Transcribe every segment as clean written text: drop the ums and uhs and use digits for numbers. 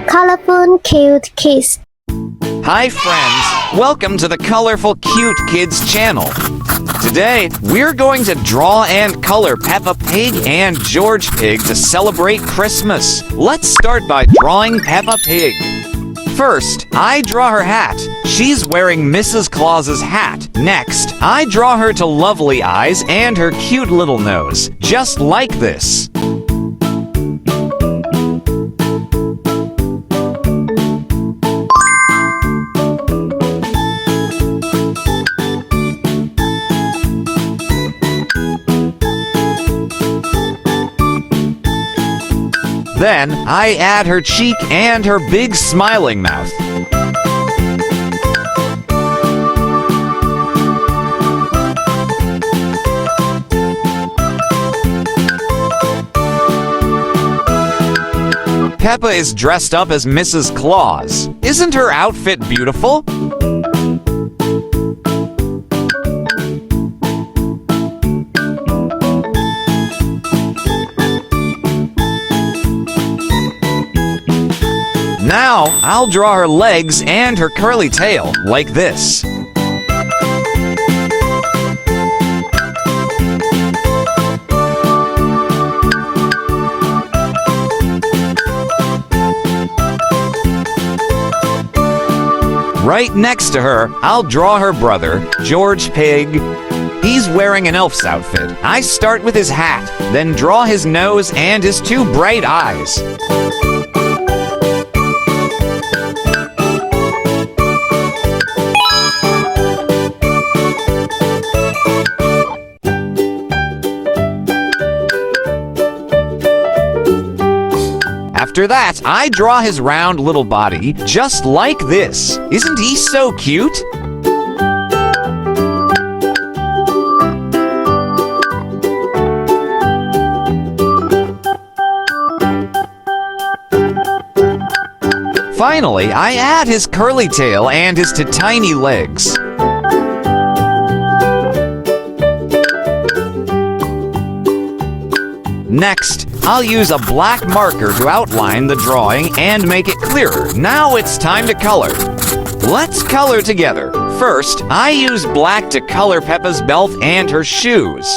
Colorful Cute Kids. Hi friends, welcome to the Colorful Cute Kids channel. Today, we're going to draw and color Peppa Pig and George Pig to celebrate Christmas. Let's start by drawing Peppa Pig. First, I draw her hat. She's wearing Mrs. Claus's hat. Next, I draw her to lovely eyes and her cute little nose, just like this. Then, I add her cheek and her big smiling mouth. Peppa is dressed up as Mrs. Claus. Isn't her outfit beautiful? Now, I'll draw her legs and her curly tail, like this. Right next to her, I'll draw her brother, George Pig. He's wearing an elf's outfit. I start with his hat, then draw his nose and his two bright eyes. After that, I draw his round little body, just like this. Isn't he so cute? Finally, I add his curly tail and his tiny legs. Next, I'll use a black marker to outline the drawing and make it clearer. Now it's time to color. Let's color together. First, I use black to color Peppa's belt and her shoes.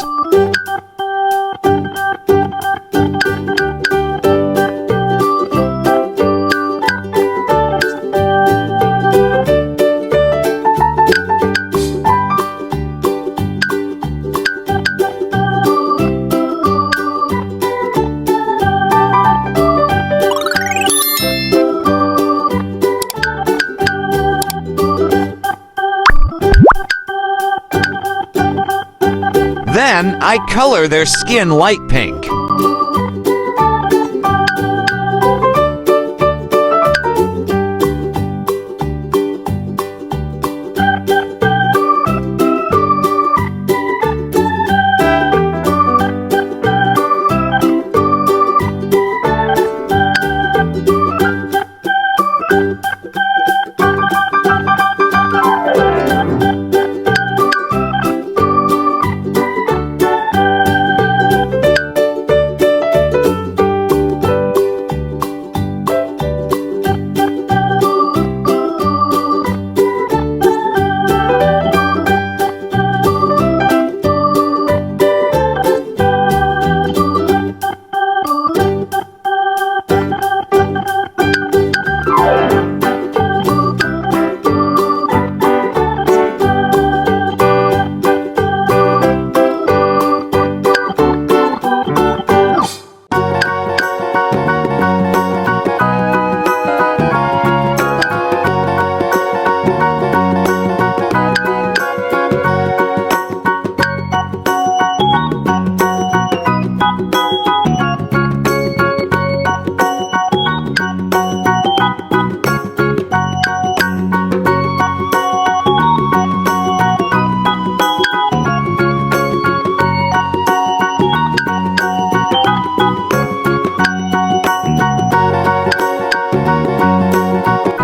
Then, I color their skin light pink.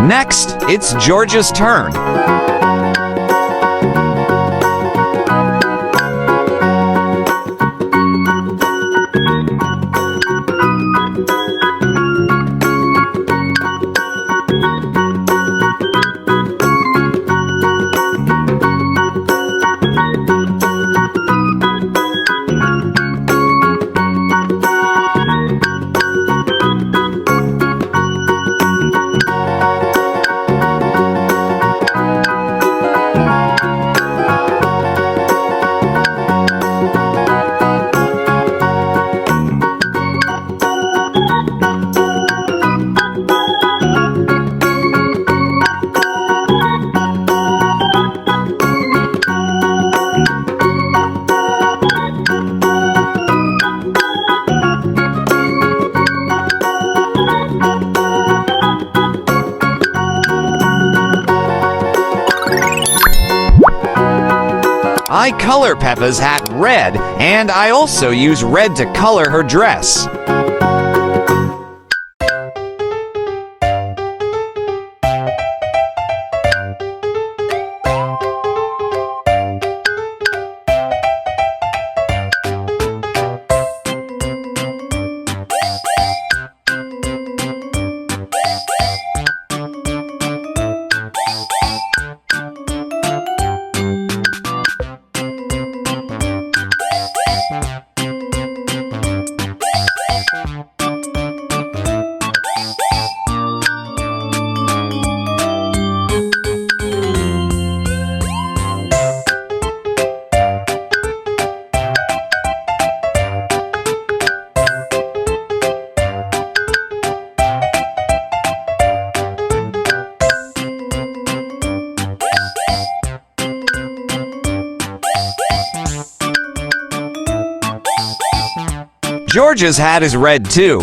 Next, it's George's turn. I color Peppa's hat red, and I also use red to color her dress. George's hat is red too.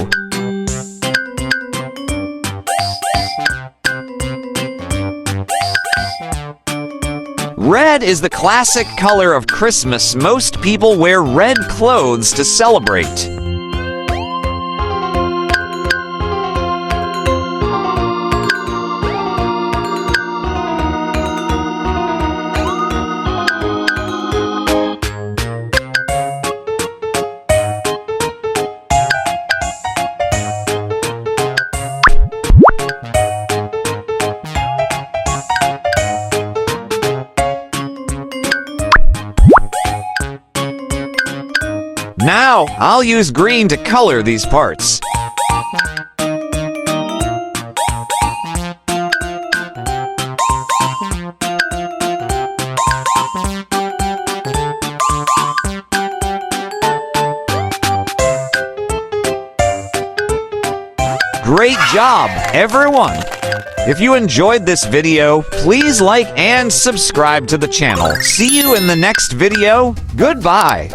Red is the classic color of Christmas. Most people wear red clothes to celebrate. Now, I'll use green to color these parts. Great job, everyone! If you enjoyed this video, please like and subscribe to the channel. See you in the next video. Goodbye!